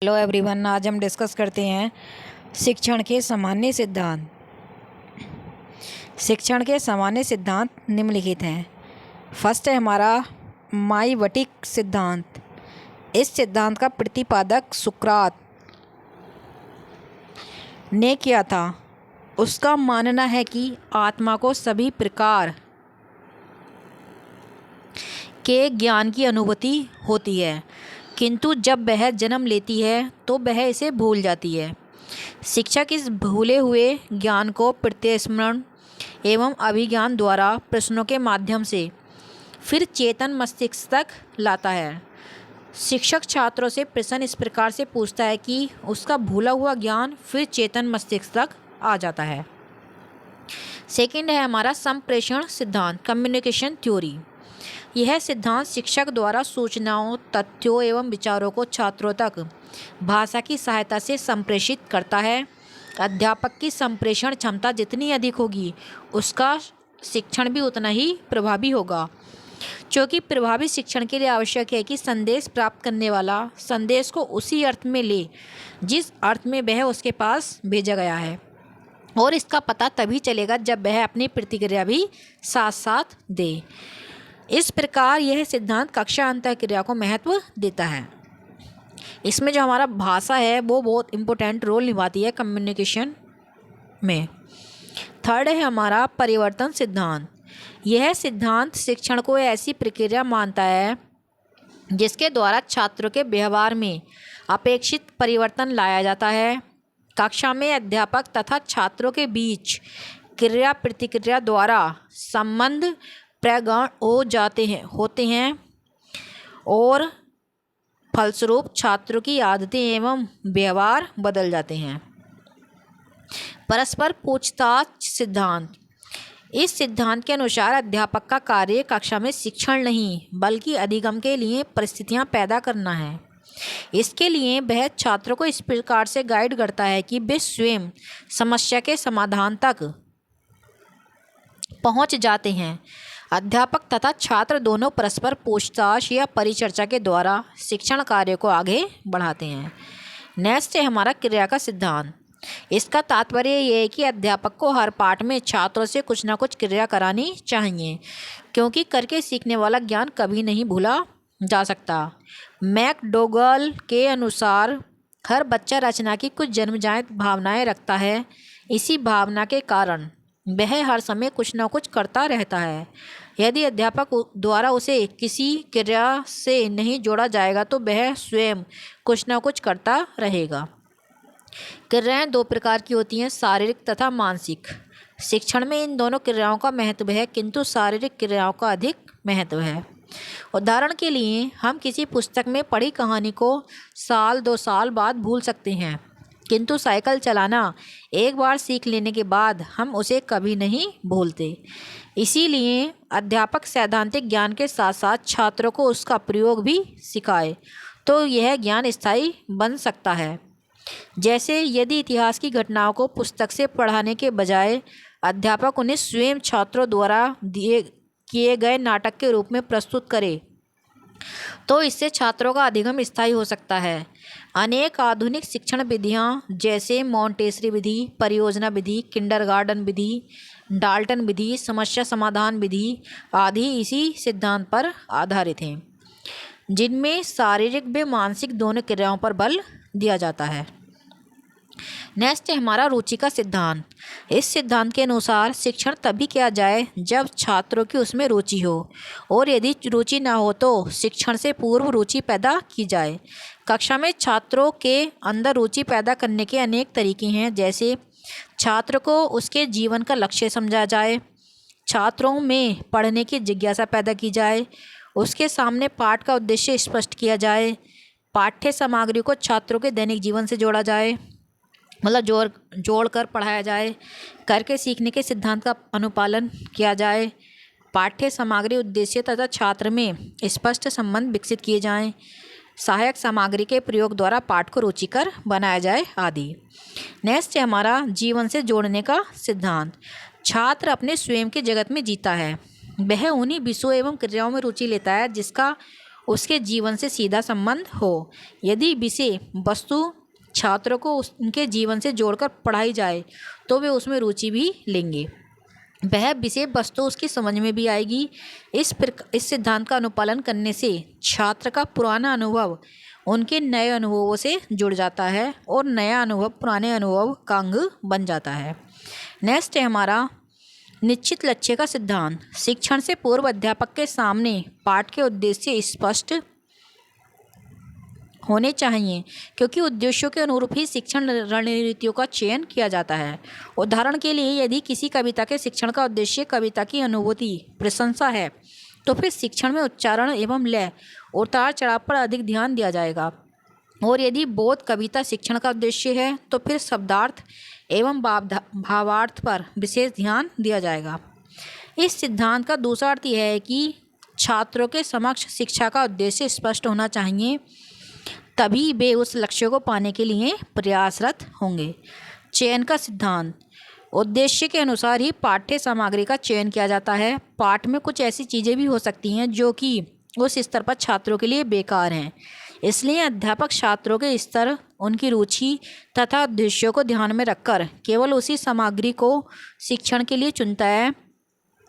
Hello everyone, आज हम discuss करते हैं शिक्षण के सामान्य सिद्धांत। शिक्षण के सामान्य सिद्धांत निम्नलिखित हैं। फर्स्ट है हमारा माइवटिक सिद्धांत। इस सिद्धांत का प्रतिपादक सुकरात ने किया था। उसका मानना है कि आत्मा को सभी प्रकार के ज्ञान की अनुभूति होती है, किंतु जब वह जन्म लेती है तो वह इसे भूल जाती है। शिक्षक इस भूले हुए ज्ञान को प्रत्यस्मरण एवं अभिज्ञान द्वारा प्रश्नों के माध्यम से फिर चेतन मस्तिष्क तक लाता है। शिक्षक छात्रों से प्रश्न इस प्रकार से पूछता है कि उसका भूला हुआ ज्ञान फिर चेतन मस्तिष्क तक आ जाता है। सेकंड है हमारा संप्रेषण सिद्धांत, कम्युनिकेशन थ्योरी। यह सिद्धांत शिक्षक द्वारा सूचनाओं, तथ्यों एवं विचारों को छात्रों तक भाषा की सहायता से संप्रेषित करता है। अध्यापक की संप्रेषण क्षमता जितनी अधिक होगी, उसका शिक्षण भी उतना ही प्रभावी होगा। क्योंकि प्रभावी शिक्षण के लिए आवश्यक है कि संदेश प्राप्त करने वाला संदेश को उसी अर्थ में ले जिस अर्थ में वह उसके पास भेजा गया है, और इसका पता तभी चलेगा जब वह अपनी प्रतिक्रिया भी साथ साथ दे। इस प्रकार यह सिद्धांत कक्षा अंतःक्रिया को महत्व देता है। इसमें जो हमारा भाषा है वो बहुत इम्पोर्टेंट रोल निभाती है कम्युनिकेशन में। थर्ड है हमारा परिवर्तन सिद्धांत। यह सिद्धांत शिक्षण को ऐसी प्रक्रिया मानता है जिसके द्वारा छात्रों के व्यवहार में अपेक्षित परिवर्तन लाया जाता है। कक्षा में अध्यापक तथा छात्रों के बीच क्रिया प्रतिक्रिया द्वारा संबंध प्रगाढ़ होते हैं और फलस्वरूप छात्रों की आदतें एवं व्यवहार बदल जाते हैं। परस्पर पूछताछ सिद्धांत। इस सिद्धांत के अनुसार अध्यापक का कार्य कक्षा में शिक्षण नहीं बल्कि अधिगम के लिए परिस्थितियां पैदा करना है। इसके लिए वह छात्रों को इस प्रकार से गाइड करता है कि वे स्वयं समस्या के समाधान तक पहुंच जाते हैं। अध्यापक तथा छात्र दोनों परस्पर पूछताछ या परिचर्चा के द्वारा शिक्षण कार्य को आगे बढ़ाते हैं। नेक्स्ट है हमारा क्रिया का सिद्धांत। इसका तात्पर्य यह है कि अध्यापक को हर पाठ में छात्रों से कुछ ना कुछ क्रिया करानी चाहिए, क्योंकि करके सीखने वाला ज्ञान कभी नहीं भूला जा सकता। मैकडोगल के अनुसार हर बच्चा रचना की कुछ जन्मजात भावनाएं रखता है। इसी भावना के कारण वह हर समय कुछ न कुछ करता रहता है। यदि अध्यापक द्वारा उसे किसी क्रिया से नहीं जोड़ा जाएगा तो वह स्वयं कुछ न कुछ करता रहेगा। क्रियाएं दो प्रकार की होती हैं, शारीरिक तथा मानसिक। शिक्षण में इन दोनों क्रियाओं का महत्व है, किंतु शारीरिक क्रियाओं का अधिक महत्व है। उदाहरण के लिए हम किसी पुस्तक में पढ़ी कहानी को साल 2 साल बाद भूल सकते हैं, किंतु साइकिल चलाना एक बार सीख लेने के बाद हम उसे कभी नहीं भूलते। इसीलिए अध्यापक सैद्धांतिक ज्ञान के साथ साथ छात्रों को उसका प्रयोग भी सिखाए तो यह ज्ञान स्थायी बन सकता है। जैसे यदि इतिहास की घटनाओं को पुस्तक से पढ़ाने के बजाय अध्यापक उन्हें स्वयं छात्रों द्वारा किए गए नाटक के रूप में प्रस्तुत करे तो इससे छात्रों का अधिगम स्थायी हो सकता है। अनेक आधुनिक शिक्षण विधियाँ जैसे मॉन्टेसरी विधि, परियोजना विधि, किंडरगार्टन विधि, डाल्टन विधि, समस्या समाधान विधि आदि इसी सिद्धांत पर आधारित हैं, जिनमें शारीरिक व मानसिक दोनों क्रियाओं पर बल दिया जाता है। नेक्स्ट है हमारा रुचि का सिद्धांत। इस सिद्धांत के अनुसार शिक्षण तभी किया जाए जब छात्रों की उसमें रुचि हो, और यदि रुचि ना हो तो शिक्षण से पूर्व रुचि पैदा की जाए। कक्षा में छात्रों के अंदर रुचि पैदा करने के अनेक तरीके हैं। जैसे छात्र को उसके जीवन का लक्ष्य समझा जाए, छात्रों में पढ़ने की जिज्ञासा पैदा की जाए, उसके सामने पाठ का उद्देश्य स्पष्ट किया जाए, पाठ्य सामग्री को छात्रों के दैनिक जीवन से जोड़ा जाए, मतलब जोड़ कर पढ़ाया जाए, करके सीखने के सिद्धांत का अनुपालन किया जाए, पाठ्य सामग्री उद्देश्य तथा छात्र में स्पष्ट संबंध विकसित किए जाएं, सहायक सामग्री के प्रयोग द्वारा पाठ को रुचिकर बनाया जाए आदि। नेक्स्ट है हमारा जीवन से जोड़ने का सिद्धांत। छात्र अपने स्वयं के जगत में जीता है, वह उन्हीं विषयों एवं क्रियाओं में रुचि लेता है जिसका उसके जीवन से सीधा संबंध हो। यदि विषय वस्तु छात्रों को उनके जीवन से जोड़कर पढ़ाई जाए तो वे उसमें रुचि भी लेंगे, वह विषय वस्तु उसकी समझ में भी आएगी। इस सिद्धांत का अनुपालन करने से छात्र का पुराना अनुभव उनके नए अनुभवों से जुड़ जाता है और नया अनुभव पुराने अनुभव का अंग बन जाता है। नेक्स्ट है हमारा निश्चित लक्ष्य का सिद्धांत। शिक्षण से पूर्व अध्यापक के सामने पाठ के उद्देश्य स्पष्ट होने चाहिए, क्योंकि उद्देश्यों के अनुरूप ही शिक्षण रणनीतियों का चयन किया जाता है। उदाहरण के लिए, यदि किसी कविता के शिक्षण का उद्देश्य कविता की अनुभूति प्रशंसा है तो फिर शिक्षण में उच्चारण एवं लय उतार चढ़ाव पर अधिक ध्यान दिया जाएगा। और यदि बोध कविता शिक्षण का उद्देश्य है तो फिर शब्दार्थ एवं भावार्थ पर विशेष ध्यान दिया जाएगा। इस सिद्धांत का दूसरा अर्थ यह है कि छात्रों के समक्ष शिक्षा का उद्देश्य स्पष्ट होना चाहिए, तभी वे उस लक्ष्य को पाने के लिए प्रयासरत होंगे। चयन का सिद्धांत। उद्देश्य के अनुसार ही पाठ्य सामग्री का चयन किया जाता है। पाठ में कुछ ऐसी चीज़ें भी हो सकती हैं जो कि उस स्तर पर छात्रों के लिए बेकार हैं, इसलिए अध्यापक छात्रों के स्तर, उनकी रुचि तथा उद्देश्यों को ध्यान में रखकर केवल उसी सामग्री को शिक्षण के लिए चुनता है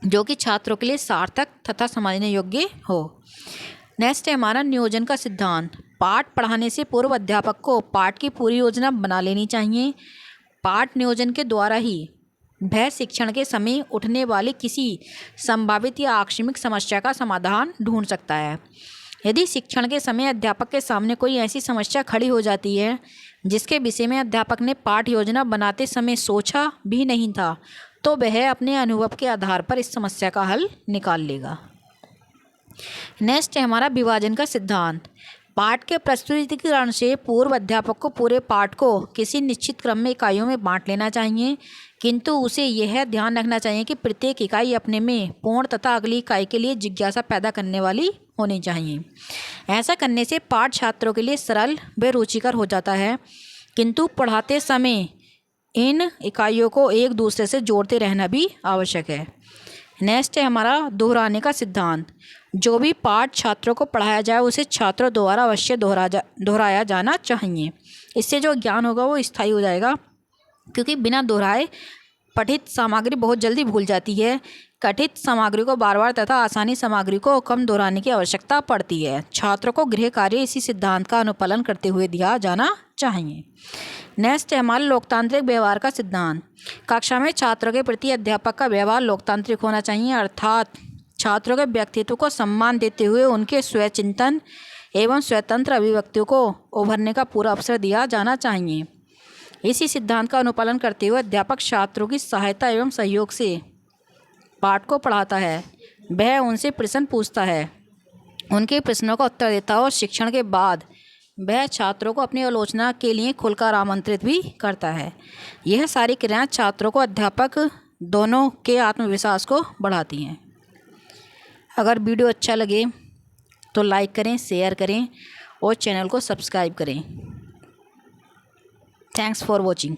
जो कि छात्रों के लिए सार्थक तथा समझने योग्य हो। नेक्स्ट है हमारा नियोजन का सिद्धांत। पाठ पढ़ाने से पूर्व अध्यापक को पाठ की पूरी योजना बना लेनी चाहिए। पाठ नियोजन के द्वारा ही वह शिक्षण के समय उठने वाली किसी संभावित या आकस्मिक समस्या का समाधान ढूंढ सकता है। यदि शिक्षण के समय अध्यापक के सामने कोई ऐसी समस्या खड़ी हो जाती है जिसके विषय में अध्यापक ने पाठ योजना बनाते समय सोचा भी नहीं था, तो वह अपने अनुभव के आधार पर इस समस्या का हल निकाल लेगा। नेक्स्ट है हमारा विभाजन का सिद्धांत। पाठ के प्रस्तुतिकरण से पूर्व अध्यापक को पूरे पाठ को किसी निश्चित क्रम में इकाइयों में बांट लेना चाहिए, किंतु उसे यह ध्यान रखना चाहिए कि प्रत्येक इकाई अपने में पूर्ण तथा अगली इकाई के लिए जिज्ञासा पैदा करने वाली होनी चाहिए। ऐसा करने से पाठ छात्रों के लिए सरल व रुचिकर हो जाता है, किंतु पढ़ाते समय इन इकाइयों को एक दूसरे से जोड़ते रहना भी आवश्यक है। नेक्स्ट है हमारा दोहराने का सिद्धांत। जो भी पाठ छात्रों को पढ़ाया जाए उसे छात्रों द्वारा अवश्य दोहराया जाना चाहिए। इससे जो ज्ञान होगा वो स्थायी हो जाएगा, क्योंकि बिना दोहराए पठित सामग्री बहुत जल्दी भूल जाती है। कथित सामग्री को बार बार तथा आसानी सामग्री को कम दोहराने की आवश्यकता पड़ती है। छात्रों को गृह कार्य इसी सिद्धांत का अनुपालन करते हुए दिया जाना चाहिए। नेक्स्ट है हमारा लोकतांत्रिक व्यवहार का सिद्धांत। कक्षा में छात्रों के प्रति अध्यापक का व्यवहार लोकतांत्रिक होना चाहिए, अर्थात छात्रों के व्यक्तित्व को सम्मान देते हुए उनके स्वचिंतन एवं स्वतंत्र अभिव्यक्तियों को उभरने का पूरा अवसर दिया जाना चाहिए। इसी सिद्धांत का अनुपालन करते हुए अध्यापक छात्रों की सहायता एवं सहयोग से पाठ को पढ़ाता है। वह उनसे प्रश्न पूछता है, उनके प्रश्नों का उत्तर देता है और शिक्षण के बाद वह छात्रों को अपनी आलोचना के लिए खुलकर आमंत्रित भी करता है। यह सारी क्रियाएं छात्रों को अध्यापक दोनों के आत्मविश्वास को बढ़ाती हैं। अगर वीडियो अच्छा लगे तो लाइक करें, शेयर करें और चैनल को सब्सक्राइब करें। Thanks for watching.